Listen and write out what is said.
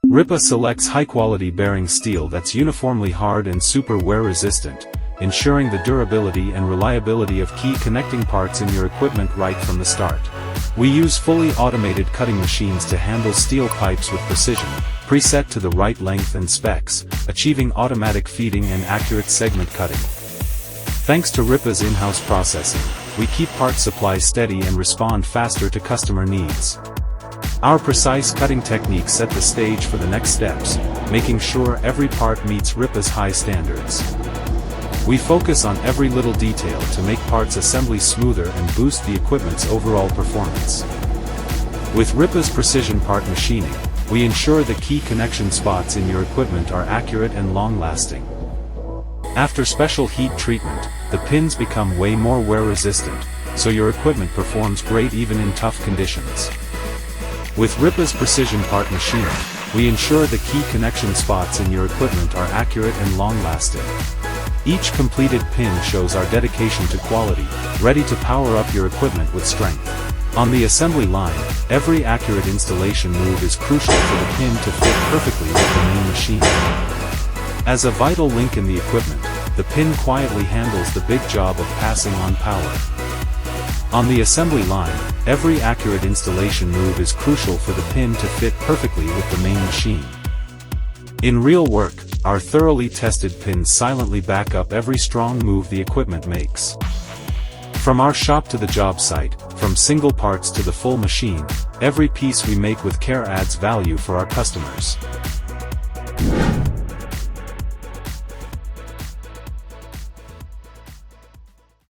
Rippa selects high-quality bearing steel that's uniformly hard and super wear-resistant, ensuring the durability and reliability of key connecting parts in your equipment right from the start. We use fully automated cutting machines to handle steel pipes with precision, preset to the right length and specs, achieving automatic feeding and accurate segment cutting. Thanks to Rippa's in-house processing, we keep part supply steady and respond faster to customer needs. Our precise cutting techniques set the stage for the next steps, making sure every part meets Rippa's high standards. We focus on every little detail to make parts assembly smoother and boost the equipment's overall performance. With Rippa's precision part machining, we ensure the key connection spots in your equipment are accurate and long-lasting. After special heat treatment, the pins become way more wear-resistant, so your equipment performs great even in tough conditions. With Rippa's precision part machining, we ensure the key connection spots in your equipment are accurate and long-lasting. Each completed pin shows our dedication to quality, ready to power up your equipment with strength. On the assembly line, every accurate installation move is crucial for the pin to fit perfectly with the main machine. As a vital link in the equipment, the pin quietly handles the big job of passing on power. On the assembly line, every accurate installation move is crucial for the pin to fit perfectly with the main machine. In real work, our thoroughly tested pins silently back up every strong move the equipment makes. From our shop to the job site, from single parts to the full machine, every piece we make with care adds value for our customers.